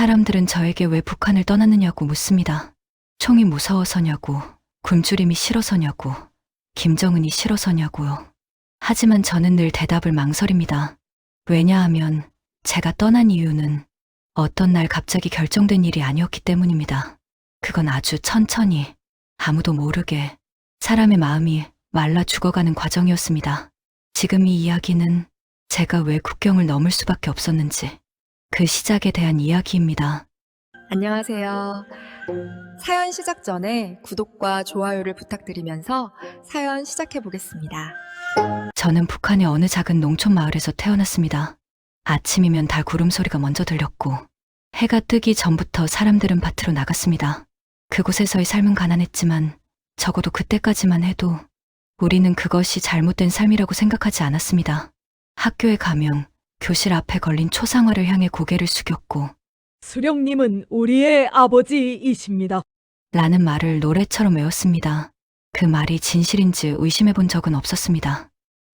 사람들은 저에게 왜 북한을 떠났느냐고 묻습니다. 총이 무서워서냐고, 굶주림이 싫어서냐고, 김정은이 싫어서냐고요. 하지만 저는 늘 대답을 망설입니다. 왜냐하면 제가 떠난 이유는 어떤 날 갑자기 결정된 일이 아니었기 때문입니다. 그건 아주 천천히, 아무도 모르게 사람의 마음이 말라 죽어가는 과정이었습니다. 지금 이 이야기는 제가 왜 국경을 넘을 수밖에 없었는지 그 시작에 대한 이야기입니다. 안녕하세요. 사연 시작 전에 구독과 좋아요를 부탁드리면서 사연 시작해 보겠습니다. 저는 북한의 어느 작은 농촌 마을에서 태어났습니다. 아침이면 달 구름소리가 먼저 들렸고 해가 뜨기 전부터 사람들은 밭으로 나갔습니다. 그곳에서의 삶은 가난했지만 적어도 그때까지만 해도 우리는 그것이 잘못된 삶이라고 생각하지 않았습니다. 학교에 가면 교실 앞에 걸린 초상화를 향해 고개를 숙였고 수령님은 우리의 아버지이십니다. 라는 말을 노래처럼 외웠습니다. 그 말이 진실인지 의심해 본 적은 없었습니다.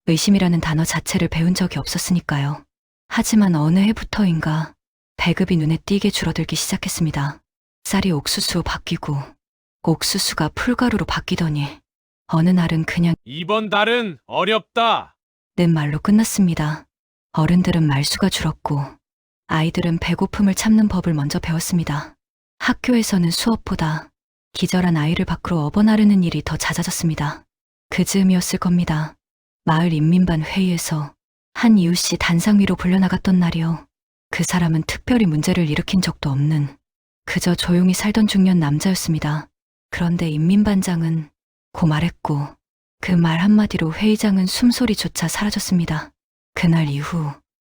의심이라는 단어 자체를 배운 적이 없었으니까요. 하지만 어느 해부터인가 배급이 눈에 띄게 줄어들기 시작했습니다. 쌀이 옥수수로 바뀌고 옥수수가 풀가루로 바뀌더니 어느 날은 그냥 이번 달은 어렵다. 는 말로 끝났습니다. 어른들은 말수가 줄었고 아이들은 배고픔을 참는 법을 먼저 배웠습니다. 학교에서는 수업보다 기절한 아이를 밖으로 업어나르는 일이 더 잦아졌습니다. 그 즈음이었을 겁니다. 마을 인민반 회의에서 한 이웃이 단상 위로 불려나갔던 날이요. 그 사람은 특별히 문제를 일으킨 적도 없는 그저 조용히 살던 중년 남자였습니다. 그런데 인민반장은 고 말했고 그 말 한마디로 회의장은 숨소리조차 사라졌습니다. 그날 이후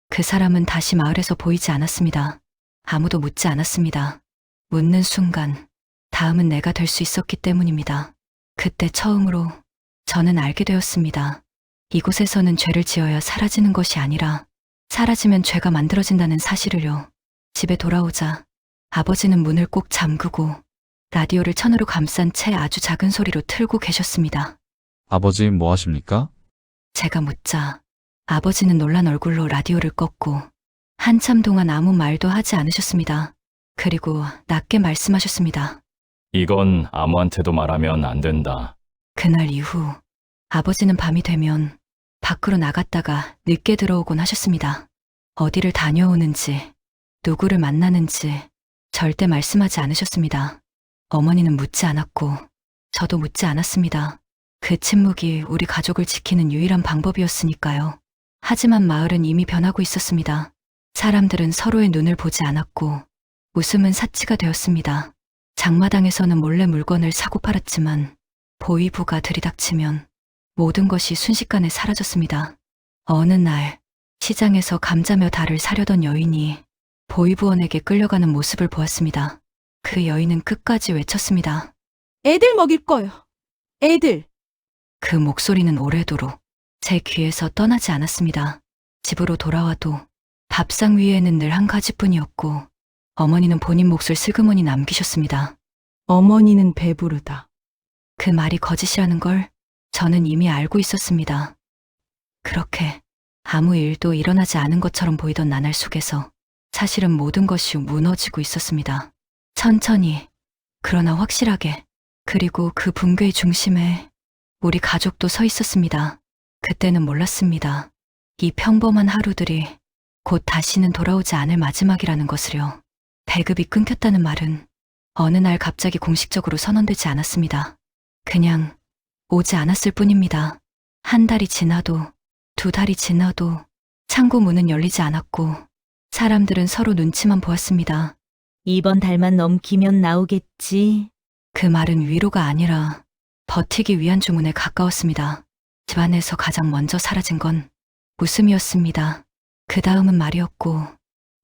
그 사람은 다시 마을에서 보이지 않았습니다. 아무도 묻지 않았습니다. 묻는 순간 다음은 내가 될 수 있었기 때문입니다. 그때 처음으로 저는 알게 되었습니다. 이곳에서는 죄를 지어야 사라지는 것이 아니라 사라지면 죄가 만들어진다는 사실을요. 집에 돌아오자 아버지는 문을 꼭 잠그고 라디오를 천으로 감싼 채 아주 작은 소리로 틀고 계셨습니다. 아버지 뭐 하십니까? 제가 묻자 아버지는 놀란 얼굴로 라디오를 껐고 한참 동안 아무 말도 하지 않으셨습니다. 그리고 낮게 말씀하셨습니다. 이건 아무한테도 말하면 안 된다. 그날 이후 아버지는 밤이 되면 밖으로 나갔다가 늦게 들어오곤 하셨습니다. 어디를 다녀오는지, 누구를 만나는지 절대 말씀하지 않으셨습니다. 어머니는 묻지 않았고 저도 묻지 않았습니다. 그 침묵이 우리 가족을 지키는 유일한 방법이었으니까요. 하지만 마을은 이미 변하고 있었습니다. 사람들은 서로의 눈을 보지 않았고 웃음은 사치가 되었습니다. 장마당에서는 몰래 물건을 사고 팔았지만 보위부가 들이닥치면 모든 것이 순식간에 사라졌습니다. 어느 날 시장에서 감자며 달을 사려던 여인이 보위부원에게 끌려가는 모습을 보았습니다. 그 여인은 끝까지 외쳤습니다. 애들 먹일 거요. 애들. 그 목소리는 오래도록 제 귀에서 떠나지 않았습니다. 집으로 돌아와도 밥상 위에는 늘 한 가지뿐이었고 어머니는 본인 몫을 슬그머니 남기셨습니다. 어머니는 배부르다. 그 말이 거짓이라는 걸 저는 이미 알고 있었습니다. 그렇게 아무 일도 일어나지 않은 것처럼 보이던 나날 속에서 사실은 모든 것이 무너지고 있었습니다. 천천히, 그러나 확실하게. 그리고 그 붕괴의 중심에 우리 가족도 서 있었습니다. 그때는 몰랐습니다. 이 평범한 하루들이 곧 다시는 돌아오지 않을 마지막이라는 것을요. 배급이 끊겼다는 말은 어느 날 갑자기 공식적으로 선언되지 않았습니다. 그냥 오지 않았을 뿐입니다. 한 달이 지나도 두 달이 지나도 창고 문은 열리지 않았고 사람들은 서로 눈치만 보았습니다. 이번 달만 넘기면 나오겠지. 그 말은 위로가 아니라 버티기 위한 주문에 가까웠습니다. 집안에서 가장 먼저 사라진 건 웃음이었습니다. 그 다음은 말이었고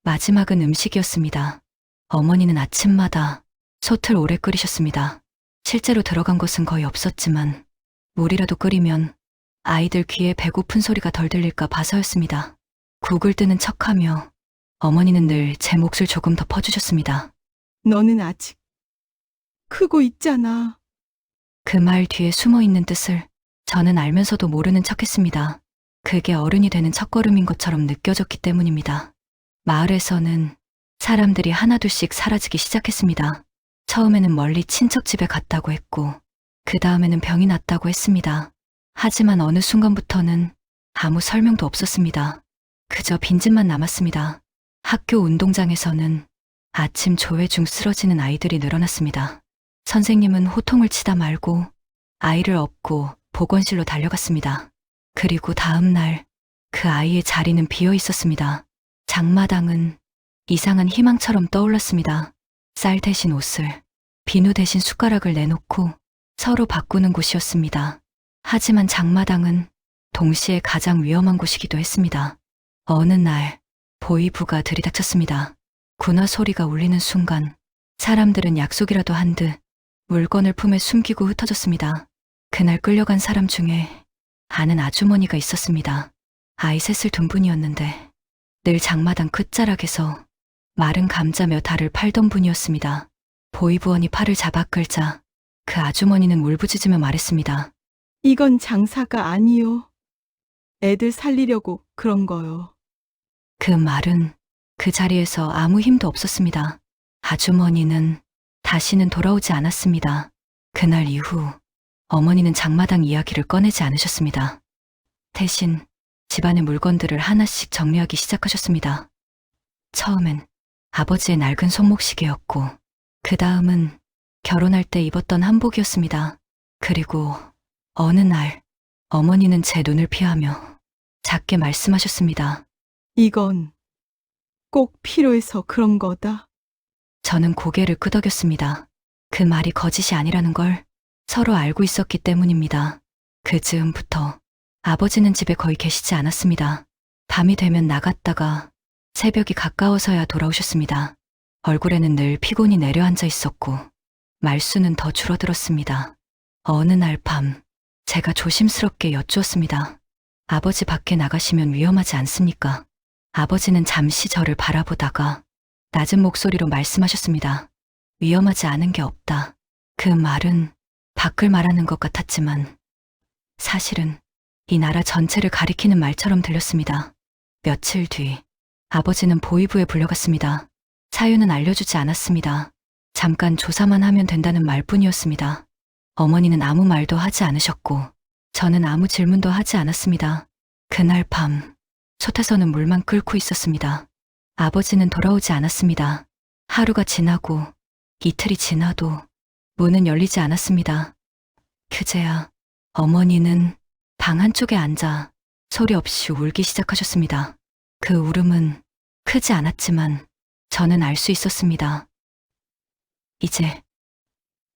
마지막은 음식이었습니다. 어머니는 아침마다 솥을 오래 끓이셨습니다. 실제로 들어간 것은 거의 없었지만 물이라도 끓이면 아이들 귀에 배고픈 소리가 덜 들릴까 봐서였습니다. 국을 뜨는 척하며 어머니는 늘 제 몫을 조금 더 퍼주셨습니다. 너는 아직 크고 있잖아. 그 말 뒤에 숨어있는 뜻을 저는 알면서도 모르는 척했습니다. 그게 어른이 되는 첫걸음인 것처럼 느껴졌기 때문입니다. 마을에서는 사람들이 하나둘씩 사라지기 시작했습니다. 처음에는 멀리 친척 집에 갔다고 했고, 그 다음에는 병이 났다고 했습니다. 하지만 어느 순간부터는 아무 설명도 없었습니다. 그저 빈집만 남았습니다. 학교 운동장에서는 아침 조회 중 쓰러지는 아이들이 늘어났습니다. 선생님은 호통을 치다 말고 아이를 업고 보건실로 달려갔습니다. 그리고 다음 날 그 아이의 자리는 비어 있었습니다. 장마당은 이상한 희망처럼 떠올랐습니다. 쌀 대신 옷을, 비누 대신 숟가락을 내놓고 서로 바꾸는 곳이었습니다. 하지만 장마당은 동시에 가장 위험한 곳이기도 했습니다. 어느 날 보이부가 들이닥쳤습니다. 군화 소리가 울리는 순간 사람들은 약속이라도 한 듯 물건을 품에 숨기고 흩어졌습니다. 그날 끌려간 사람 중에 아는 아주머니가 있었습니다. 아이 셋을 둔 분이었는데 늘 장마당 끝자락에서 마른 감자 몇 알을 팔던 분이었습니다. 보이부원이 팔을 잡아 끌자 그 아주머니는 울부짖으며 말했습니다. 이건 장사가 아니요. 애들 살리려고 그런 거요. 그 말은 그 자리에서 아무 힘도 없었습니다. 아주머니는 다시는 돌아오지 않았습니다. 그날 이후 어머니는 장마당 이야기를 꺼내지 않으셨습니다. 대신 집안의 물건들을 하나씩 정리하기 시작하셨습니다. 처음엔 아버지의 낡은 손목시계였고, 그 다음은 결혼할 때 입었던 한복이었습니다. 그리고 어느 날 어머니는 제 눈을 피하며 작게 말씀하셨습니다. 이건 꼭 필요해서 그런 거다. 저는 고개를 끄덕였습니다. 그 말이 거짓이 아니라는 걸 서로 알고 있었기 때문입니다. 그 즈음부터 아버지는 집에 거의 계시지 않았습니다. 밤이 되면 나갔다가 새벽이 가까워서야 돌아오셨습니다. 얼굴에는 늘 피곤이 내려앉아 있었고 말수는 더 줄어들었습니다. 어느 날 밤 제가 조심스럽게 여쭈었습니다. 아버지 밖에 나가시면 위험하지 않습니까? 아버지는 잠시 저를 바라보다가 낮은 목소리로 말씀하셨습니다. 위험하지 않은 게 없다. 그 말은 밖을 말하는 것 같았지만 사실은 이 나라 전체를 가리키는 말처럼 들렸습니다. 며칠 뒤 아버지는 보이부에 불려갔습니다. 사유는 알려주지 않았습니다. 잠깐 조사만 하면 된다는 말뿐이었습니다. 어머니는 아무 말도 하지 않으셨고 저는 아무 질문도 하지 않았습니다. 그날 밤 솥에서는 물만 끓고 있었습니다. 아버지는 돌아오지 않았습니다. 하루가 지나고 이틀이 지나도 문은 열리지 않았습니다. 그제야 어머니는 방 한쪽에 앉아 소리 없이 울기 시작하셨습니다. 그 울음은 크지 않았지만 저는 알 수 있었습니다. 이제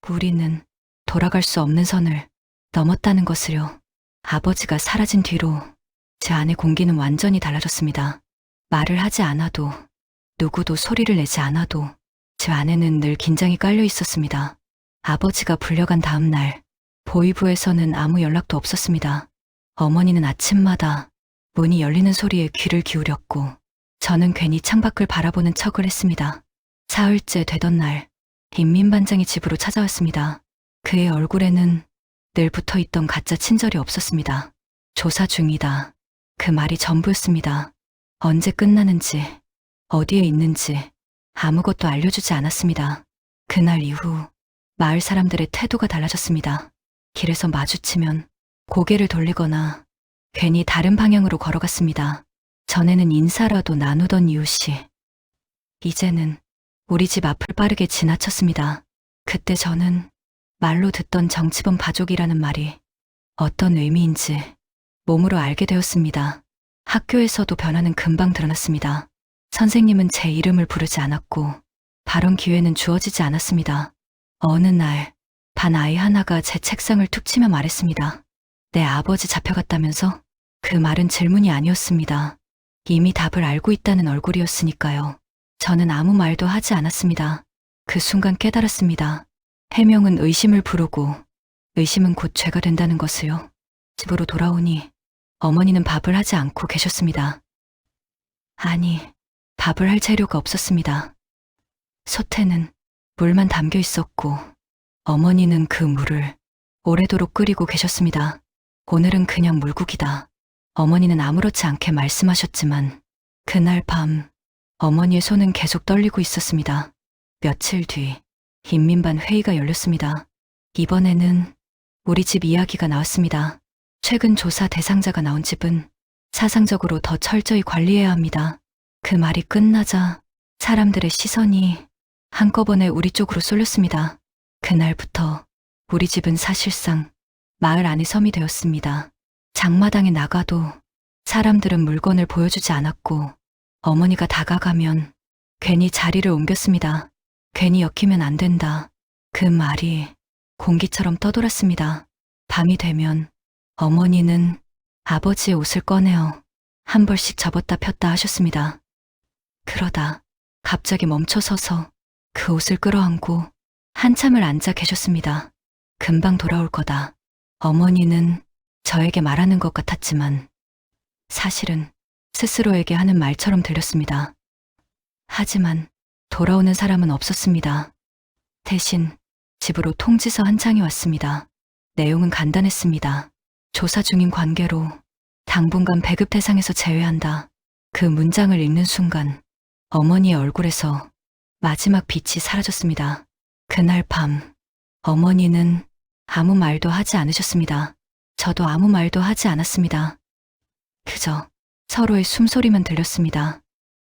우리는 돌아갈 수 없는 선을 넘었다는 것을요. 아버지가 사라진 뒤로 제 안의 공기는 완전히 달라졌습니다. 말을 하지 않아도, 누구도 소리를 내지 않아도 제 안에는 늘 긴장이 깔려 있었습니다. 아버지가 불려간 다음 날 보이부에서는 아무 연락도 없었습니다. 어머니는 아침마다 문이 열리는 소리에 귀를 기울였고 저는 괜히 창밖을 바라보는 척을 했습니다. 사흘째 되던 날 인민반장이 집으로 찾아왔습니다. 그의 얼굴에는 늘 붙어있던 가짜 친절이 없었습니다. 조사 중이다. 그 말이 전부였습니다. 언제 끝나는지, 어디에 있는지 아무것도 알려주지 않았습니다. 그날 이후 마을 사람들의 태도가 달라졌습니다. 길에서 마주치면 고개를 돌리거나 괜히 다른 방향으로 걸어갔습니다. 전에는 인사라도 나누던 이웃이 이제는 우리 집 앞을 빠르게 지나쳤습니다. 그때 저는 말로 듣던 정치범 가족이라는 말이 어떤 의미인지 몸으로 알게 되었습니다. 학교에서도 변화는 금방 드러났습니다. 선생님은 제 이름을 부르지 않았고 발언 기회는 주어지지 않았습니다. 어느 날 반 아이 하나가 제 책상을 툭 치며 말했습니다. 내 아버지 잡혀갔다면서? 그 말은 질문이 아니었습니다. 이미 답을 알고 있다는 얼굴이었으니까요. 저는 아무 말도 하지 않았습니다. 그 순간 깨달았습니다. 해명은 의심을 부르고 의심은 곧 죄가 된다는 것을요. 집으로 돌아오니 어머니는 밥을 하지 않고 계셨습니다. 아니, 밥을 할 재료가 없었습니다. 솥에는 물만 담겨 있었고 어머니는 그 물을 오래도록 끓이고 계셨습니다. 오늘은 그냥 물국이다. 어머니는 아무렇지 않게 말씀하셨지만 그날 밤 어머니의 손은 계속 떨리고 있었습니다. 며칠 뒤 인민반 회의가 열렸습니다. 이번에는 우리 집 이야기가 나왔습니다. 최근 조사 대상자가 나온 집은 사상적으로 더 철저히 관리해야 합니다. 그 말이 끝나자 사람들의 시선이 한꺼번에 우리 쪽으로 쏠렸습니다. 그날부터 우리 집은 사실상 마을 안의 섬이 되었습니다. 장마당에 나가도 사람들은 물건을 보여주지 않았고 어머니가 다가가면 괜히 자리를 옮겼습니다. 괜히 엮이면 안 된다. 그 말이 공기처럼 떠돌았습니다. 밤이 되면 어머니는 아버지의 옷을 꺼내어 한 벌씩 접었다 폈다 하셨습니다. 그러다 갑자기 멈춰서서 그 옷을 끌어안고 한참을 앉아 계셨습니다. 금방 돌아올 거다. 어머니는 저에게 말하는 것 같았지만 사실은 스스로에게 하는 말처럼 들렸습니다. 하지만 돌아오는 사람은 없었습니다. 대신 집으로 통지서 한 장이 왔습니다. 내용은 간단했습니다. 조사 중인 관계로 당분간 배급 대상에서 제외한다. 그 문장을 읽는 순간 어머니의 얼굴에서 마지막 빛이 사라졌습니다. 그날 밤 어머니는 아무 말도 하지 않으셨습니다. 저도 아무 말도 하지 않았습니다. 그저 서로의 숨소리만 들렸습니다.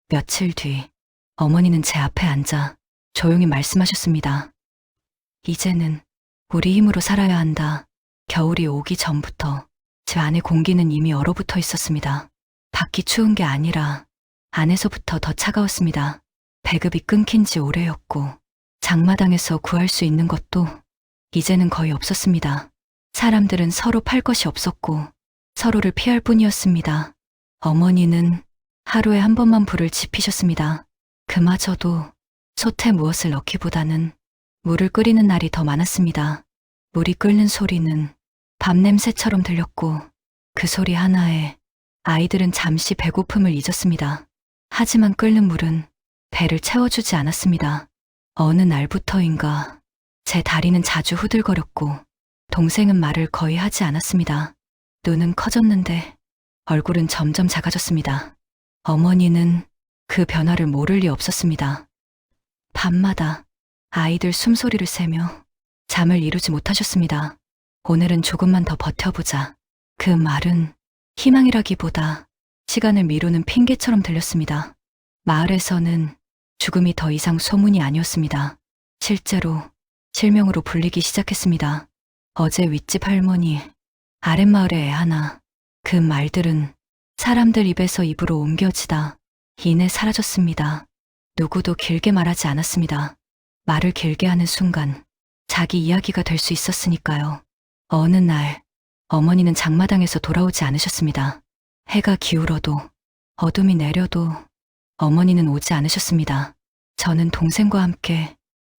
며칠 뒤 어머니는 제 앞에 앉아 조용히 말씀하셨습니다. 이제는 우리 힘으로 살아야 한다. 겨울이 오기 전부터 제 안의 공기는 이미 얼어붙어 있었습니다. 밖이 추운 게 아니라 안에서부터 더 차가웠습니다. 배급이 끊긴 지 오래였고 장마당에서 구할 수 있는 것도 이제는 거의 없었습니다. 사람들은 서로 팔 것이 없었고 서로를 피할 뿐이었습니다. 어머니는 하루에 한 번만 불을 지피셨습니다. 그마저도 솥에 무엇을 넣기보다는 물을 끓이는 날이 더 많았습니다. 물이 끓는 소리는 밤 냄새처럼 들렸고 그 소리 하나에 아이들은 잠시 배고픔을 잊었습니다. 하지만 끓는 물은 배를 채워주지 않았습니다. 어느 날부터인가 제 다리는 자주 후들거렸고 동생은 말을 거의 하지 않았습니다. 눈은 커졌는데 얼굴은 점점 작아졌습니다. 어머니는 그 변화를 모를 리 없었습니다. 밤마다 아이들 숨소리를 세며 잠을 이루지 못하셨습니다. 오늘은 조금만 더 버텨보자. 그 말은 희망이라기보다 시간을 미루는 핑계처럼 들렸습니다. 마을에서는 죽음이 더 이상 소문이 아니었습니다. 실제로 실명으로 불리기 시작했습니다. 어제 윗집 할머니, 아랫마을의 애 하나, 그 말들은 사람들 입에서 입으로 옮겨지다 이내 사라졌습니다. 누구도 길게 말하지 않았습니다. 말을 길게 하는 순간 자기 이야기가 될 수 있었으니까요. 어느 날 어머니는 장마당에서 돌아오지 않으셨습니다. 해가 기울어도 어둠이 내려도 어머니는 오지 않으셨습니다. 저는 동생과 함께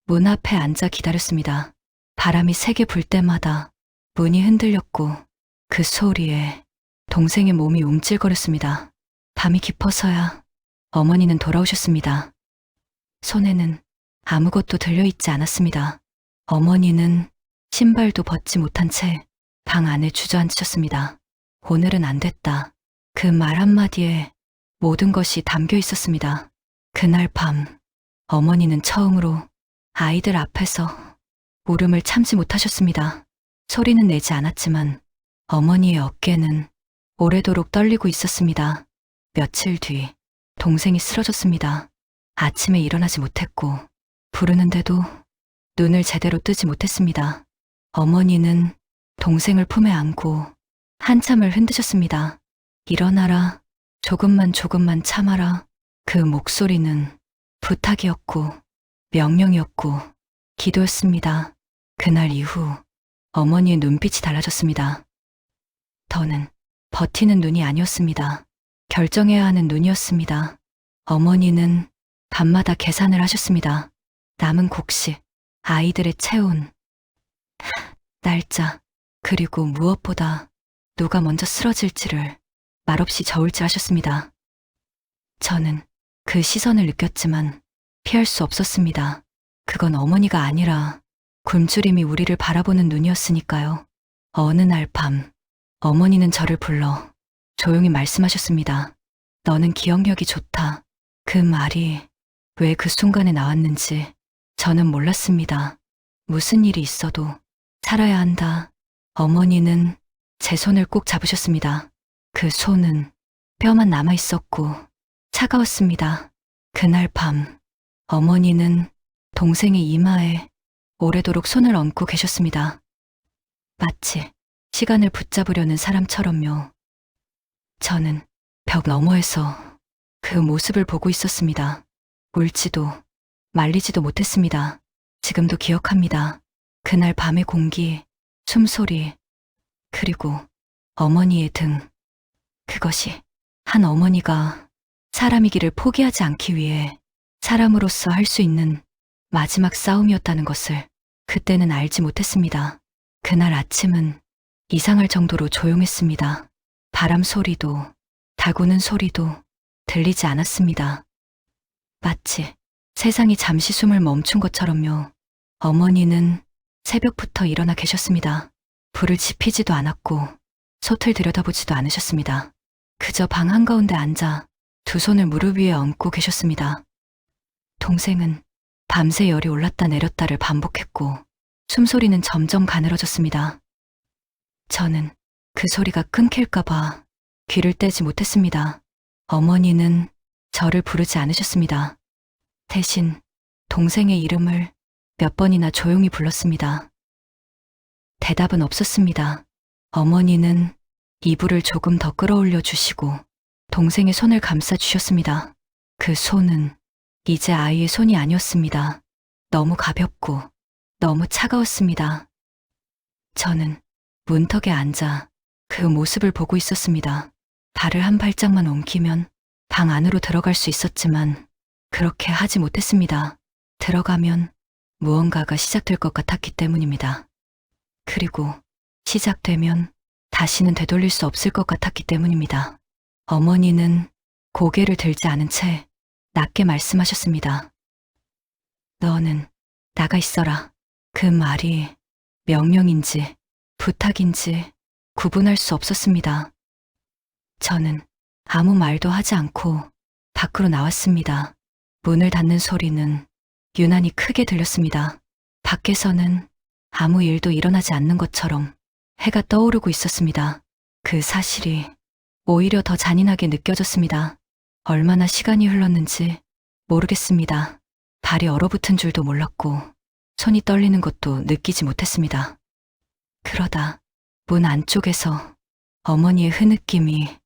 문 앞에 앉아 기다렸습니다. 바람이 세게 불 때마다 문이 흔들렸고 그 소리에 동생의 몸이 움찔거렸습니다. 밤이 깊어서야 어머니는 돌아오셨습니다. 손에는 아무것도 들려있지 않았습니다. 어머니는 신발도 벗지 못한 채 방 안에 주저앉으셨습니다. 오늘은 안 됐다. 그 말 한마디에 모든 것이 담겨 있었습니다. 그날 밤 어머니는 처음으로 아이들 앞에서 울음을 참지 못하셨습니다. 소리는 내지 않았지만 어머니의 어깨는 오래도록 떨리고 있었습니다. 며칠 뒤 동생이 쓰러졌습니다. 아침에 일어나지 못했고 부르는데도 눈을 제대로 뜨지 못했습니다. 어머니는 동생을 품에 안고 한참을 흔드셨습니다. 일어나라. 조금만 참아라. 그 목소리는 부탁이었고 명령이었고 기도였습니다. 그날 이후 어머니의 눈빛이 달라졌습니다. 더는 버티는 눈이 아니었습니다. 결정해야 하는 눈이었습니다. 어머니는 밤마다 계산을 하셨습니다. 남은 곡식, 아이들의 체온, 날짜, 그리고 무엇보다 누가 먼저 쓰러질지를 말없이 저울질하셨습니다. 저는 그 시선을 느꼈지만 피할 수 없었습니다. 그건 어머니가 아니라 굶주림이 우리를 바라보는 눈이었으니까요. 어느 날 밤 어머니는 저를 불러 조용히 말씀하셨습니다. 너는 기억력이 좋다. 그 말이 왜 그 순간에 나왔는지 저는 몰랐습니다. 무슨 일이 있어도 살아야 한다. 어머니는 제 손을 꼭 잡으셨습니다. 그 손은 뼈만 남아 있었고 차가웠습니다. 그날 밤 어머니는 동생의 이마에 오래도록 손을 얹고 계셨습니다. 마치 시간을 붙잡으려는 사람처럼요. 저는 벽 너머에서 그 모습을 보고 있었습니다. 울지도 말리지도 못했습니다. 지금도 기억합니다. 그날 밤의 공기, 숨소리, 그리고 어머니의 등. 그것이 한 어머니가 사람이기를 포기하지 않기 위해 사람으로서 할 수 있는 마지막 싸움이었다는 것을 그때는 알지 못했습니다. 그날 아침은 이상할 정도로 조용했습니다. 바람 소리도 닭 우는 소리도 들리지 않았습니다. 마치 세상이 잠시 숨을 멈춘 것처럼요. 어머니는 새벽부터 일어나 계셨습니다. 불을 지피지도 않았고 솥을 들여다보지도 않으셨습니다. 그저 방 한가운데 앉아 두 손을 무릎 위에 얹고 계셨습니다. 동생은 밤새 열이 올랐다 내렸다를 반복했고 숨소리는 점점 가늘어졌습니다. 저는 그 소리가 끊길까봐 귀를 떼지 못했습니다. 어머니는 저를 부르지 않으셨습니다. 대신 동생의 이름을 몇 번이나 조용히 불렀습니다. 대답은 없었습니다. 어머니는 이불을 조금 더 끌어올려 주시고 동생의 손을 감싸 주셨습니다. 그 손은 이제 아이의 손이 아니었습니다. 너무 가볍고 너무 차가웠습니다. 저는 문턱에 앉아 그 모습을 보고 있었습니다. 발을 한 발짝만 옮기면 방 안으로 들어갈 수 있었지만 그렇게 하지 못했습니다. 들어가면 무언가가 시작될 것 같았기 때문입니다. 그리고 시작되면 다시는 되돌릴 수 없을 것 같았기 때문입니다. 어머니는 고개를 들지 않은 채 낮게 말씀하셨습니다. 너는 나가 있어라. 그 말이 명령인지 부탁인지 구분할 수 없었습니다. 저는 아무 말도 하지 않고 밖으로 나왔습니다. 문을 닫는 소리는 유난히 크게 들렸습니다. 밖에서는 아무 일도 일어나지 않는 것처럼 해가 떠오르고 있었습니다. 그 사실이 오히려 더 잔인하게 느껴졌습니다. 얼마나 시간이 흘렀는지 모르겠습니다. 발이 얼어붙은 줄도 몰랐고 손이 떨리는 것도 느끼지 못했습니다. 그러다 문 안쪽에서 어머니의 흐느낌이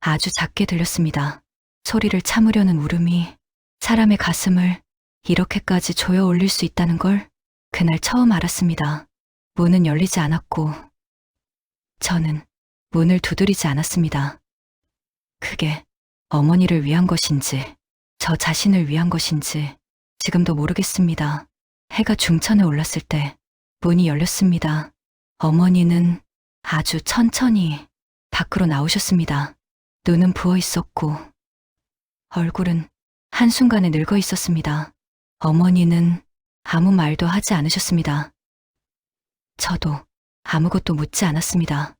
아주 작게 들렸습니다. 소리를 참으려는 울음이 사람의 가슴을 이렇게까지 조여 올릴 수 있다는 걸 그날 처음 알았습니다. 문은 열리지 않았고 저는 문을 두드리지 않았습니다. 그게 어머니를 위한 것인지 저 자신을 위한 것인지 지금도 모르겠습니다. 해가 중천에 올랐을 때 문이 열렸습니다. 어머니는 아주 천천히 밖으로 나오셨습니다. 눈은 부어 있었고 얼굴은 한순간에 늙어 있었습니다. 어머니는 아무 말도 하지 않으셨습니다. 저도 아무것도 묻지 않았습니다.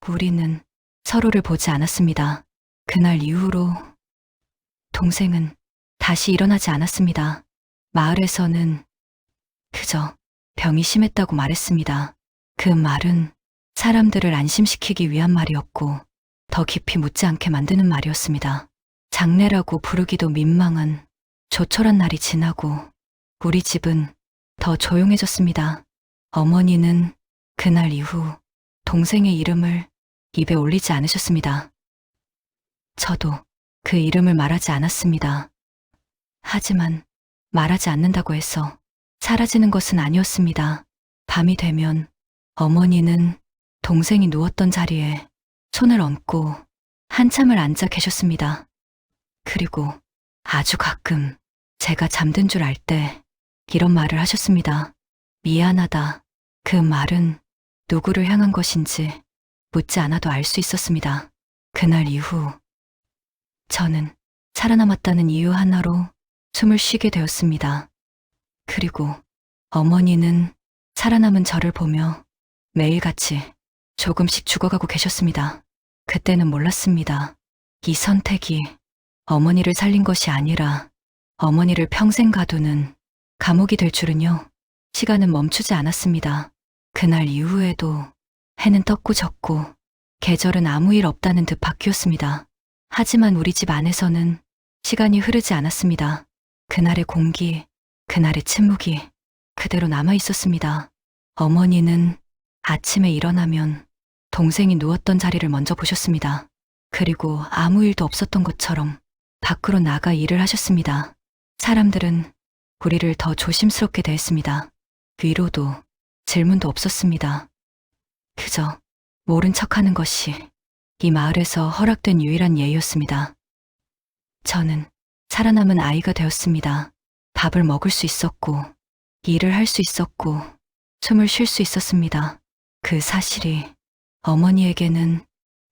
우리는 서로를 보지 않았습니다. 그날 이후로 동생은 다시 일어나지 않았습니다. 마을에서는 그저 병이 심했다고 말했습니다. 그 말은 사람들을 안심시키기 위한 말이었고 더 깊이 묻지 않게 만드는 말이었습니다. 장례라고 부르기도 민망한 조촐한 날이 지나고 우리 집은 더 조용해졌습니다. 어머니는 그날 이후 동생의 이름을 입에 올리지 않으셨습니다. 저도 그 이름을 말하지 않았습니다. 하지만 말하지 않는다고 해서 사라지는 것은 아니었습니다. 밤이 되면 어머니는 동생이 누웠던 자리에 손을 얹고 한참을 앉아 계셨습니다. 그리고 아주 가끔 제가 잠든 줄 알 때 이런 말을 하셨습니다. 미안하다. 그 말은 누구를 향한 것인지 묻지 않아도 알 수 있었습니다. 그날 이후 저는 살아남았다는 이유 하나로 숨을 쉬게 되었습니다. 그리고 어머니는 살아남은 저를 보며 매일같이 조금씩 죽어가고 계셨습니다. 그때는 몰랐습니다. 이 선택이 어머니를 살린 것이 아니라 어머니를 평생 가두는 감옥이 될 줄은요. 시간은 멈추지 않았습니다. 그날 이후에도 해는 떴고 졌고 계절은 아무 일 없다는 듯 바뀌었습니다. 하지만 우리 집 안에서는 시간이 흐르지 않았습니다. 그날의 공기, 그날의 침묵이 그대로 남아 있었습니다. 어머니는 아침에 일어나면 동생이 누웠던 자리를 먼저 보셨습니다. 그리고 아무 일도 없었던 것처럼 밖으로 나가 일을 하셨습니다. 사람들은 우리를 더 조심스럽게 대했습니다. 위로도 질문도 없었습니다. 그저 모른 척하는 것이 이 마을에서 허락된 유일한 예의였습니다. 저는 살아남은 아이가 되었습니다. 밥을 먹을 수 있었고, 일을 할 수 있었고, 숨을 쉴 수 있었습니다. 그 사실이 어머니에게는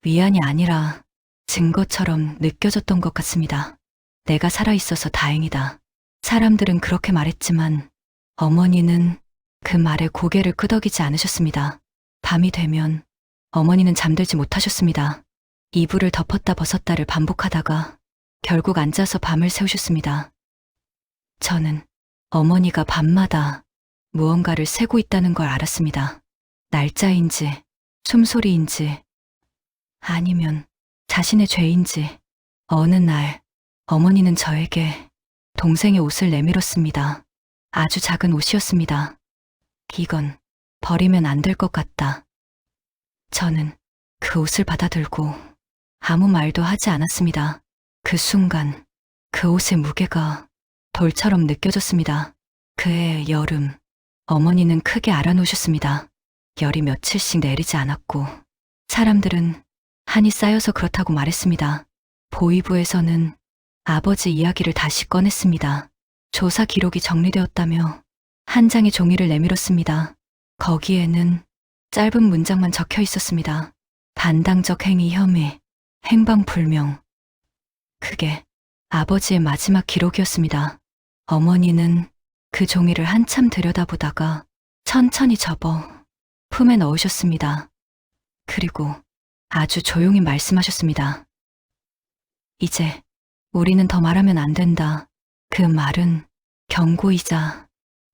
위안이 아니라 증거처럼 느껴졌던 것 같습니다. 내가 살아있어서 다행이다. 사람들은 그렇게 말했지만 어머니는 그 말에 고개를 끄덕이지 않으셨습니다. 밤이 되면 어머니는 잠들지 못하셨습니다. 이불을 덮었다 벗었다를 반복하다가 결국 앉아서 밤을 새우셨습니다. 저는 어머니가 밤마다 무언가를 세고 있다는 걸 알았습니다. 날짜인지, 숨소리인지, 아니면 자신의 죄인지. 어느 날 어머니는 저에게 동생의 옷을 내밀었습니다. 아주 작은 옷이었습니다. 이건 버리면 안 될 것 같다. 저는 그 옷을 받아들고 아무 말도 하지 않았습니다. 그 순간 그 옷의 무게가 돌처럼 느껴졌습니다. 그해 여름, 어머니는 크게 앓아놓으셨습니다. 열이 며칠씩 내리지 않았고 사람들은 한이 쌓여서 그렇다고 말했습니다. 보위부에서는 아버지 이야기를 다시 꺼냈습니다. 조사 기록이 정리되었다며 한 장의 종이를 내밀었습니다. 거기에는 짧은 문장만 적혀 있었습니다. 반당적 행위 혐의, 행방불명. 그게 아버지의 마지막 기록이었습니다. 어머니는 그 종이를 한참 들여다보다가 천천히 접어 품에 넣으셨습니다. 그리고 아주 조용히 말씀하셨습니다. 이제 우리는 더 말하면 안 된다. 그 말은 경고이자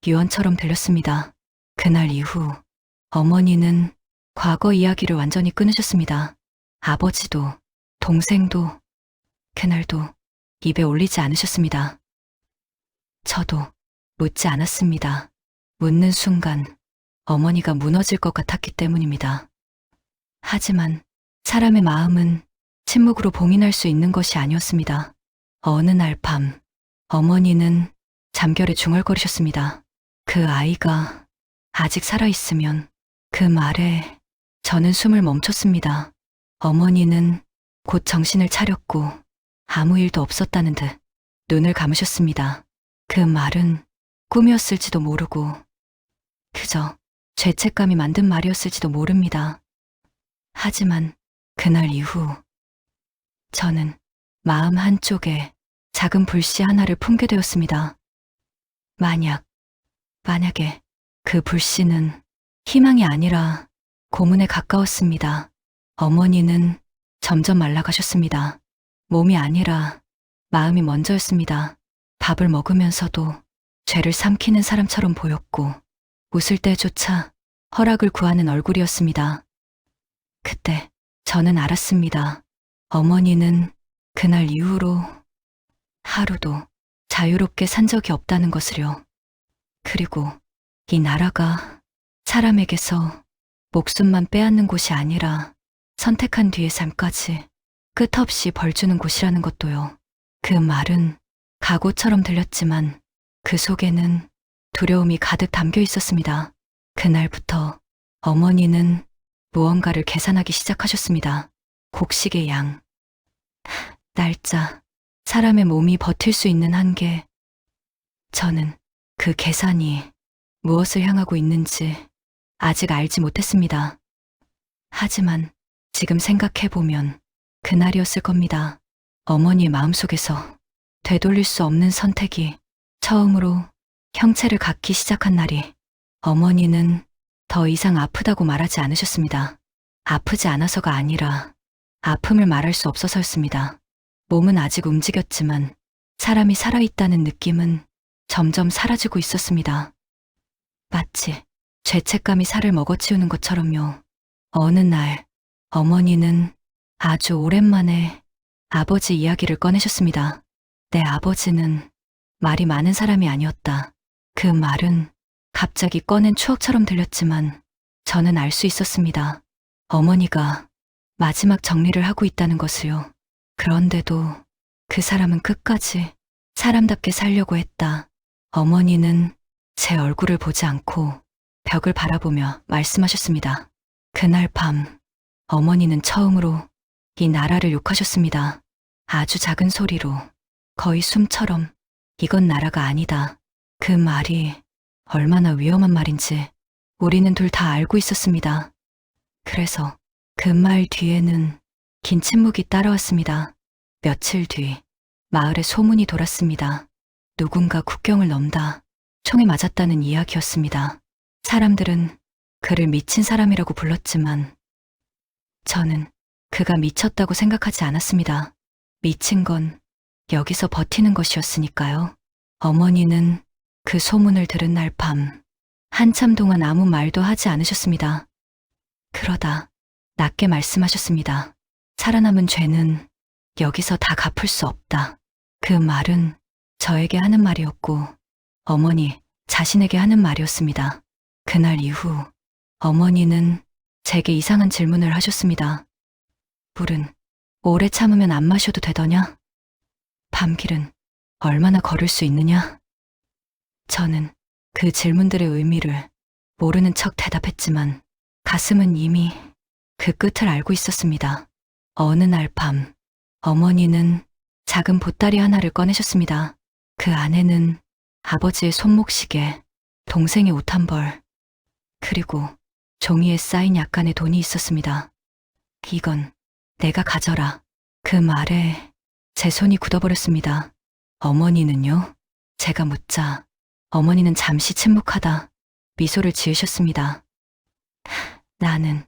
유언처럼 들렸습니다. 그날 이후 어머니는 과거 이야기를 완전히 끊으셨습니다. 아버지도 동생도 그날도 입에 올리지 않으셨습니다. 저도 묻지 않았습니다. 묻는 순간 어머니가 무너질 것 같았기 때문입니다. 하지만 사람의 마음은 침묵으로 봉인할 수 있는 것이 아니었습니다. 어느 날 밤 어머니는 잠결에 중얼거리셨습니다. 그 아이가 아직 살아있으면. 그 말에 저는 숨을 멈췄습니다. 어머니는 곧 정신을 차렸고 아무 일도 없었다는 듯 눈을 감으셨습니다. 그 말은 꿈이었을지도 모르고 그저 죄책감이 만든 말이었을지도 모릅니다. 하지만 그날 이후 저는 마음 한쪽에 작은 불씨 하나를 품게 되었습니다. 만약에 그 불씨는 희망이 아니라 고문에 가까웠습니다. 어머니는 점점 말라가셨습니다. 몸이 아니라 마음이 먼저였습니다. 밥을 먹으면서도 죄를 삼키는 사람처럼 보였고 웃을 때조차 허락을 구하는 얼굴이었습니다. 그때 저는 알았습니다. 어머니는 그날 이후로 하루도 자유롭게 산 적이 없다는 것을요. 그리고 이 나라가 사람에게서 목숨만 빼앗는 곳이 아니라 선택한 뒤의 삶까지 끝없이 벌주는 곳이라는 것도요. 그 말은 각오처럼 들렸지만 그 속에는 두려움이 가득 담겨 있었습니다. 그날부터 어머니는 무언가를 계산하기 시작하셨습니다. 곡식의 양, 날짜, 사람의 몸이 버틸 수 있는 한계. 저는 그 계산이 무엇을 향하고 있는지 아직 알지 못했습니다. 하지만 지금 생각해보면 그날이었을 겁니다. 어머니의 마음속에서 되돌릴 수 없는 선택이 처음으로 형체를 갖기 시작한 날이. 어머니는 더 이상 아프다고 말하지 않으셨습니다. 아프지 않아서가 아니라 아픔을 말할 수 없어서였습니다. 몸은 아직 움직였지만 사람이 살아있다는 느낌은 점점 사라지고 있었습니다. 마치 죄책감이 살을 먹어치우는 것처럼요. 어느 날 어머니는 아주 오랜만에 아버지 이야기를 꺼내셨습니다. 내 아버지는 말이 많은 사람이 아니었다. 그 말은 갑자기 꺼낸 추억처럼 들렸지만 저는 알 수 있었습니다. 어머니가 마지막 정리를 하고 있다는 것을요. 그런데도 그 사람은 끝까지 사람답게 살려고 했다. 어머니는 제 얼굴을 보지 않고 벽을 바라보며 말씀하셨습니다. 그날 밤 어머니는 처음으로 이 나라를 욕하셨습니다. 아주 작은 소리로, 거의 숨처럼 이건 나라가 아니다. 그 말이 얼마나 위험한 말인지 우리는 둘 다 알고 있었습니다. 그래서 그 말 뒤에는 긴 침묵이 따라왔습니다. 며칠 뒤 마을에 소문이 돌았습니다. 누군가 국경을 넘다 총에 맞았다는 이야기였습니다. 사람들은 그를 미친 사람이라고 불렀지만 저는 그가 미쳤다고 생각하지 않았습니다. 미친 건 여기서 버티는 것이었으니까요. 어머니는 그 소문을 들은 날 밤 한참 동안 아무 말도 하지 않으셨습니다. 그러다 낮게 말씀하셨습니다. 살아남은 죄는 여기서 다 갚을 수 없다. 그 말은 저에게 하는 말이었고 어머니 자신에게 하는 말이었습니다. 그날 이후 어머니는 제게 이상한 질문을 하셨습니다. 물은 오래 참으면 안 마셔도 되더냐? 밤길은 얼마나 걸을 수 있느냐? 저는 그 질문들의 의미를 모르는 척 대답했지만 가슴은 이미 그 끝을 알고 있었습니다. 어느 날 밤 어머니는 작은 보따리 하나를 꺼내셨습니다. 그 안에는 아버지의 손목시계, 동생의 옷 한 벌, 그리고 종이에 쌓인 약간의 돈이 있었습니다. 이건 내가 가져라. 그 말에 제 손이 굳어버렸습니다. 어머니는요? 제가 묻자 어머니는 잠시 침묵하다 미소를 지으셨습니다. 나는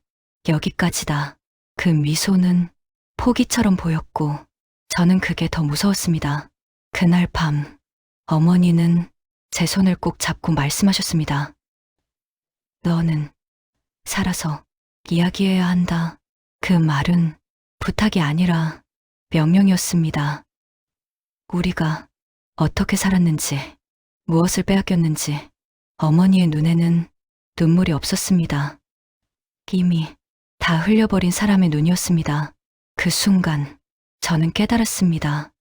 여기까지다. 그 미소는 포기처럼 보였고 저는 그게 더 무서웠습니다. 그날 밤 어머니는 제 손을 꼭 잡고 말씀하셨습니다. 너는 살아서 이야기해야 한다. 그 말은 부탁이 아니라 명령이었습니다. 우리가 어떻게 살았는지, 무엇을 빼앗겼는지 어머니의 눈에는 눈물이 없었습니다. 이미 다 흘려버린 사람의 눈이었습니다. 그 순간 저는 깨달았습니다.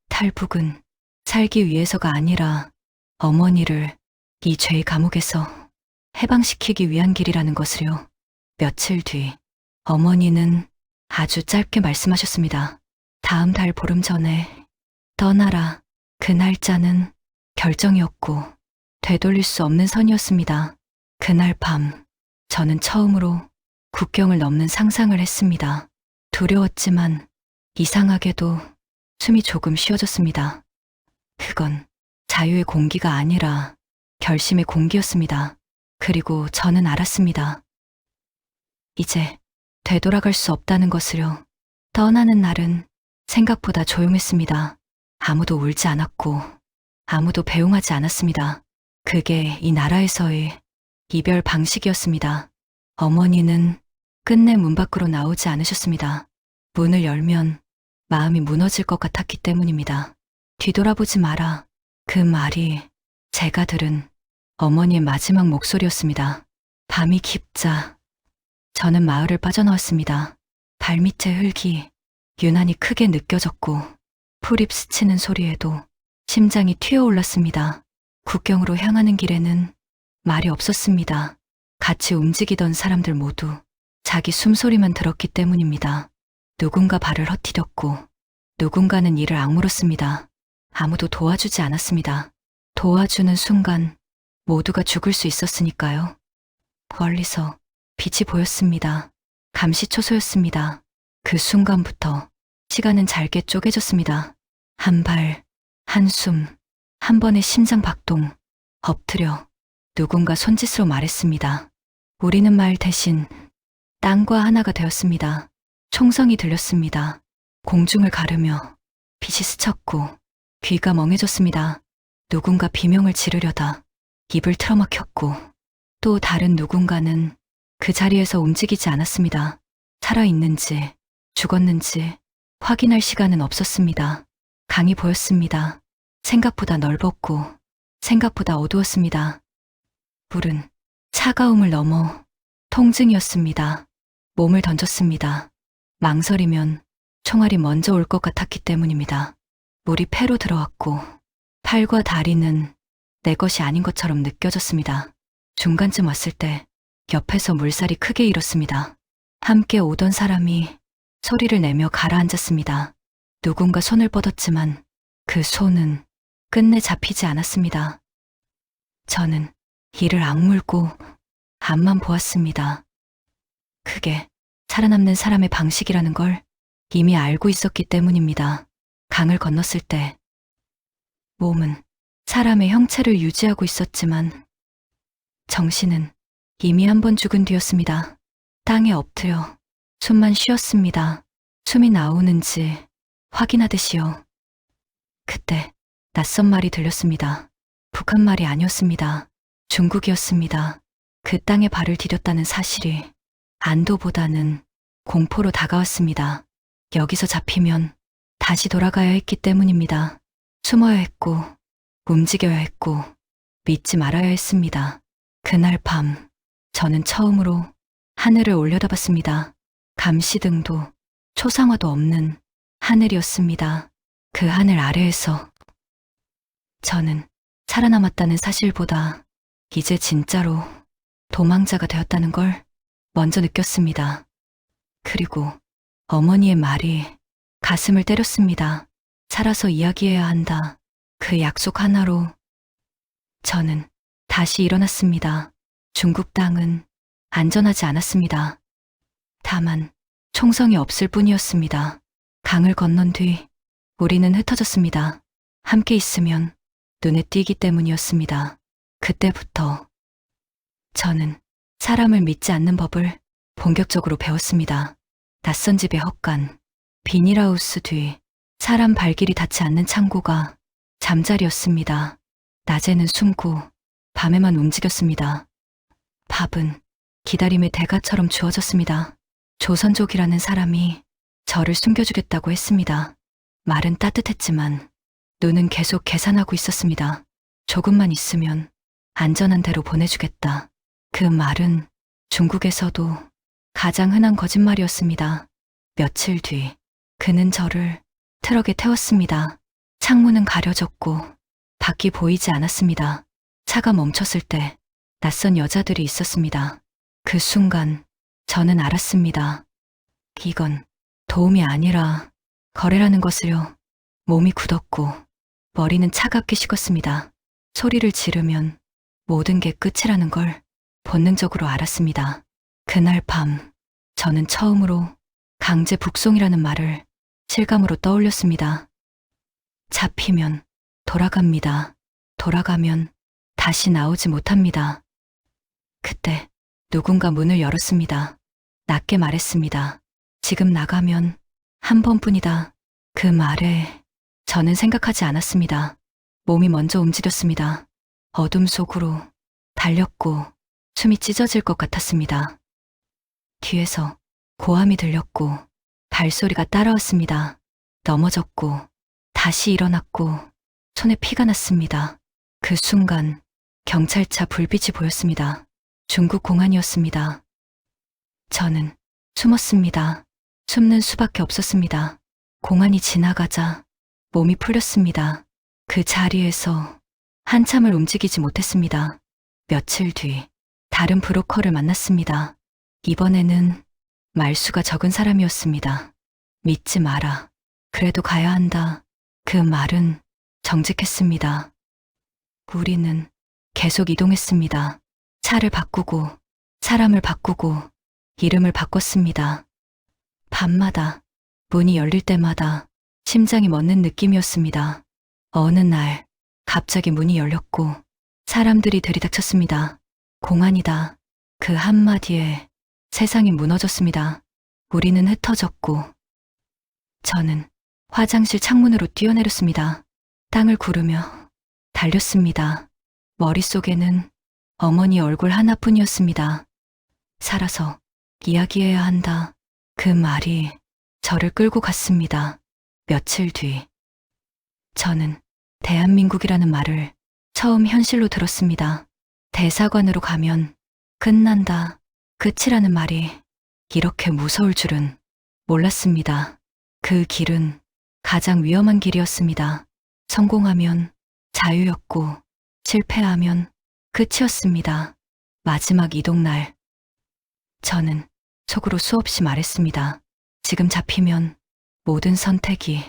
탈북은 살기 위해서가 아니라 어머니를 이 죄의 감옥에서 해방시키기 위한 길이라는 것을요. 며칠 뒤 어머니는 아주 짧게 말씀하셨습니다. 다음 달 보름 전에 떠나라. 그 날짜는 결정이었고 되돌릴 수 없는 선이었습니다. 그날 밤 저는 처음으로 국경을 넘는 상상을 했습니다. 두려웠지만 이상하게도 숨이 조금 쉬어졌습니다. 그건 자유의 공기가 아니라 결심의 공기였습니다. 그리고 저는 알았습니다. 이제 되돌아갈 수 없다는 것을요. 떠나는 날은 생각보다 조용했습니다. 아무도 울지 않았고 아무도 배웅하지 않았습니다. 그게 이 나라에서의 이별 방식이었습니다. 어머니는 끝내 문 밖으로 나오지 않으셨습니다. 문을 열면 마음이 무너질 것 같았기 때문입니다. 뒤돌아보지 마라. 그 말이 제가 들은 어머니의 마지막 목소리였습니다. 밤이 깊자 저는 마을을 빠져나왔습니다. 발밑의 흙이 유난히 크게 느껴졌고 풀잎 스치는 소리에도 심장이 튀어올랐습니다. 국경으로 향하는 길에는 말이 없었습니다. 같이 움직이던 사람들 모두 자기 숨소리만 들었기 때문입니다. 누군가 발을 헛디뎠고 누군가는 이를 악물었습니다. 아무도 도와주지 않았습니다. 도와주는 순간 모두가 죽을 수 있었으니까요. 멀리서 빛이 보였습니다. 감시초소였습니다. 그 순간부터 시간은 잘게 쪼개졌습니다. 한 발, 한숨, 한 번의 심장 박동, 엎드려 누군가 손짓으로 말했습니다. 우리는 말 대신 땅과 하나가 되었습니다. 총성이 들렸습니다. 공중을 가르며 빛이 스쳤고 귀가 멍해졌습니다. 누군가 비명을 지르려다 입을 틀어막혔고 또 다른 누군가는 그 자리에서 움직이지 않았습니다. 살아있는지 죽었는지 확인할 시간은 없었습니다. 강이 보였습니다. 생각보다 넓었고 생각보다 어두웠습니다. 불은 차가움을 넘어 통증이었습니다. 몸을 던졌습니다. 망설이면 총알이 먼저 올 것 같았기 때문입니다. 물이 폐로 들어왔고 팔과 다리는 내 것이 아닌 것처럼 느껴졌습니다. 중간쯤 왔을 때 옆에서 물살이 크게 일었습니다. 함께 오던 사람이 소리를 내며 가라앉았습니다. 누군가 손을 뻗었지만 그 손은 끝내 잡히지 않았습니다. 저는 이를 악물고 앞만 보았습니다. 그게 살아남는 사람의 방식이라는 걸 이미 알고 있었기 때문입니다. 강을 건넜을 때 몸은 사람의 형체를 유지하고 있었지만 정신은 이미 한 번 죽은 뒤였습니다. 땅에 엎드려 숨만 쉬었습니다. 숨이 나오는지 확인하듯이요. 그때 낯선 말이 들렸습니다. 북한 말이 아니었습니다. 중국이었습니다. 그 땅에 발을 디뎠다는 사실이 안도보다는 공포로 다가왔습니다. 여기서 잡히면 다시 돌아가야 했기 때문입니다. 숨어야 했고, 움직여야 했고, 믿지 말아야 했습니다. 그날 밤, 저는 처음으로 하늘을 올려다봤습니다. 감시등도 초상화도 없는 하늘이었습니다. 그 하늘 아래에서 저는 살아남았다는 사실보다 이제 진짜로 도망자가 되었다는 걸 먼저 느꼈습니다. 그리고 어머니의 말이 가슴을 때렸습니다. 살아서 이야기해야 한다. 그 약속 하나로 저는 다시 일어났습니다. 중국 땅은 안전하지 않았습니다. 다만 총성이 없을 뿐이었습니다. 강을 건넌 뒤 우리는 흩어졌습니다. 함께 있으면 눈에 띄기 때문이었습니다. 그때부터 저는 사람을 믿지 않는 법을 본격적으로 배웠습니다. 낯선 집의 헛간, 비닐하우스 뒤 사람 발길이 닿지 않는 창고가 잠자리였습니다. 낮에는 숨고 밤에만 움직였습니다. 밥은 기다림의 대가처럼 주어졌습니다. 조선족이라는 사람이 저를 숨겨주겠다고 했습니다. 말은 따뜻했지만 눈은 계속 계산하고 있었습니다. 조금만 있으면 안전한 데로 보내주겠다. 그 말은 중국에서도 가장 흔한 거짓말이었습니다. 며칠 뒤 그는 저를 트럭에 태웠습니다. 창문은 가려졌고 밖이 보이지 않았습니다. 차가 멈췄을 때 낯선 여자들이 있었습니다. 그 순간 저는 알았습니다. 이건 도움이 아니라 거래라는 것을요. 몸이 굳었고 머리는 차갑게 식었습니다. 소리를 지르면 모든 게 끝이라는 걸 본능적으로 알았습니다. 그날 밤 저는 처음으로 강제 북송이라는 말을 실감으로 떠올렸습니다. 잡히면 돌아갑니다. 돌아가면 다시 나오지 못합니다. 그때 누군가 문을 열었습니다. 낮게 말했습니다. 지금 나가면 한 번뿐이다. 그 말에 저는 생각하지 않았습니다. 몸이 먼저 움직였습니다. 어둠 속으로 달렸고 숨이 찢어질 것 같았습니다. 뒤에서 고함이 들렸고 발소리가 따라왔습니다. 넘어졌고 다시 일어났고 손에 피가 났습니다. 그 순간 경찰차 불빛이 보였습니다. 중국 공안이었습니다. 저는 숨었습니다. 숨는 수밖에 없었습니다. 공안이 지나가자 몸이 풀렸습니다. 그 자리에서 한참을 움직이지 못했습니다. 며칠 뒤 다른 브로커를 만났습니다. 이번에는 말수가 적은 사람이었습니다. 믿지 마라. 그래도 가야 한다. 그 말은 정직했습니다. 우리는 계속 이동했습니다. 차를 바꾸고 사람을 바꾸고 이름을 바꿨습니다. 밤마다 문이 열릴 때마다 심장이 멎는 느낌이었습니다. 어느 날 갑자기 문이 열렸고 사람들이 들이닥쳤습니다. 공안이다. 그 한마디에 세상이 무너졌습니다. 우리는 흩어졌고 저는 화장실 창문으로 뛰어내렸습니다. 땅을 구르며 달렸습니다. 머릿속에는 어머니 얼굴 하나뿐이었습니다. 살아서 이야기해야 한다. 그 말이 저를 끌고 갔습니다. 며칠 뒤, 저는 대한민국이라는 말을 처음 현실로 들었습니다. 대사관으로 가면 끝난다, 끝이라는 말이 이렇게 무서울 줄은 몰랐습니다. 그 길은 가장 위험한 길이었습니다. 성공하면 자유였고 실패하면 끝이었습니다. 마지막 이동날, 저는 속으로 수없이 말했습니다. 지금 잡히면 모든 선택이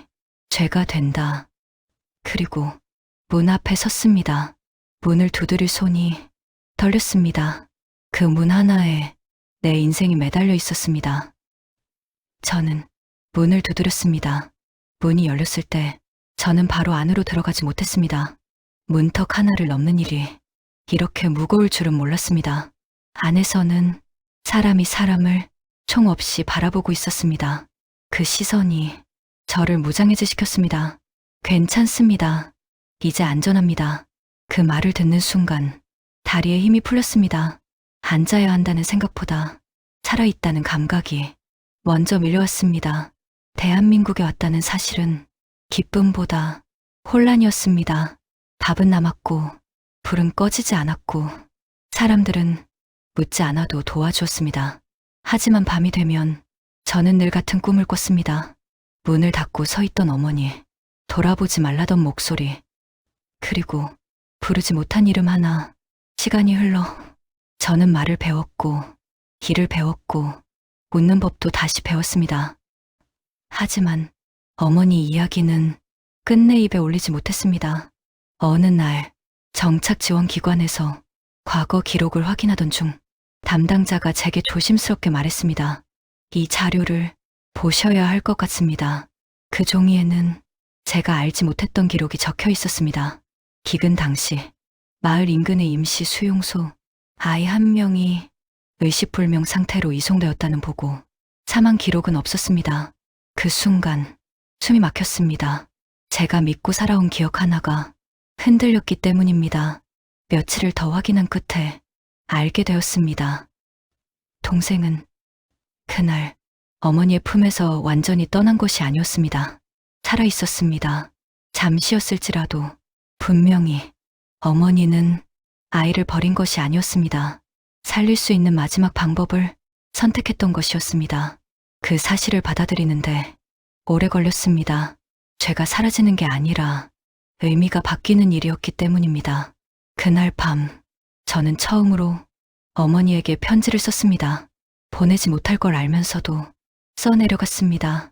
죄가 된다. 그리고 문 앞에 섰습니다. 문을 두드릴 손이 떨렸습니다. 그 문 하나에 내 인생이 매달려 있었습니다. 저는 문을 두드렸습니다. 문이 열렸을 때 저는 바로 안으로 들어가지 못했습니다. 문턱 하나를 넘는 일이 이렇게 무거울 줄은 몰랐습니다. 안에서는 사람이 사람을 총 없이 바라보고 있었습니다. 그 시선이 저를 무장해제시켰습니다. 괜찮습니다. 이제 안전합니다. 그 말을 듣는 순간 다리에 힘이 풀렸습니다. 앉아야 한다는 생각보다 살아있다는 감각이 먼저 밀려왔습니다. 대한민국에 왔다는 사실은 기쁨보다 혼란이었습니다. 밥은 남았고 불은 꺼지지 않았고 사람들은 묻지 않아도 도와주었습니다. 하지만 밤이 되면 저는 늘 같은 꿈을 꿨습니다. 문을 닫고 서 있던 어머니, 돌아보지 말라던 목소리, 그리고 부르지 못한 이름 하나. 시간이 흘러 저는 말을 배웠고 길을 배웠고 웃는 법도 다시 배웠습니다. 하지만 어머니 이야기는 끝내 입에 올리지 못했습니다. 어느 날 정착지원기관에서 과거 기록을 확인하던 중 담당자가 제게 조심스럽게 말했습니다. 이 자료를 보셔야 할 것 같습니다. 그 종이에는 제가 알지 못했던 기록이 적혀 있었습니다. 기근 당시 마을 인근의 임시 수용소 아이 한 명이 의식불명 상태로 이송되었다는 보고, 사망 기록은 없었습니다. 그 순간 숨이 막혔습니다. 제가 믿고 살아온 기억 하나가 흔들렸기 때문입니다. 며칠을 더 확인한 끝에 알게 되었습니다. 동생은 그날 어머니의 품에서 완전히 떠난 것이 아니었습니다. 살아 있었습니다. 잠시였을지라도 분명히 어머니는 아이를 버린 것이 아니었습니다. 살릴 수 있는 마지막 방법을 선택했던 것이었습니다. 그 사실을 받아들이는데 오래 걸렸습니다. 죄가 사라지는 게 아니라 의미가 바뀌는 일이었기 때문입니다. 그날 밤, 저는 처음으로 어머니에게 편지를 썼습니다. 보내지 못할 걸 알면서도 써내려갔습니다.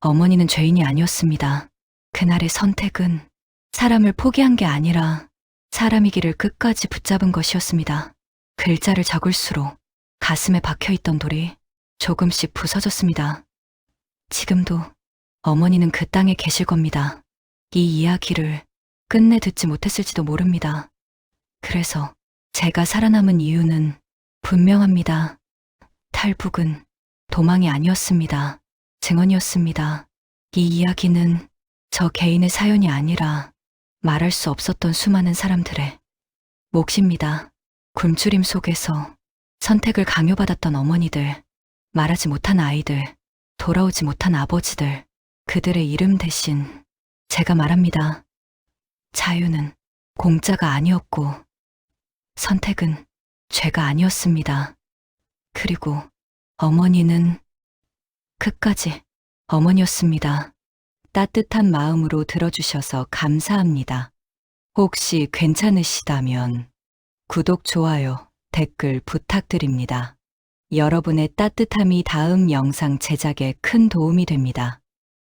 어머니는 죄인이 아니었습니다. 그날의 선택은 사람을 포기한 게 아니라 사람이기를 끝까지 붙잡은 것이었습니다. 글자를 적을수록 가슴에 박혀있던 돌이 조금씩 부서졌습니다. 지금도 어머니는 그 땅에 계실 겁니다. 이 이야기를 끝내 듣지 못했을지도 모릅니다. 그래서 제가 살아남은 이유는 분명합니다. 탈북은 도망이 아니었습니다. 증언이었습니다. 이 이야기는 저 개인의 사연이 아니라 말할 수 없었던 수많은 사람들의 몫입니다. 굶주림 속에서 선택을 강요받았던 어머니들, 말하지 못한 아이들, 돌아오지 못한 아버지들, 그들의 이름 대신 제가 말합니다. 자유는 공짜가 아니었고 선택은 죄가 아니었습니다. 그리고 어머니는 끝까지 어머니였습니다. 따뜻한 마음으로 들어주셔서 감사합니다. 혹시 괜찮으시다면 구독, 좋아요, 댓글 부탁드립니다. 여러분의 따뜻함이 다음 영상 제작에 큰 도움이 됩니다.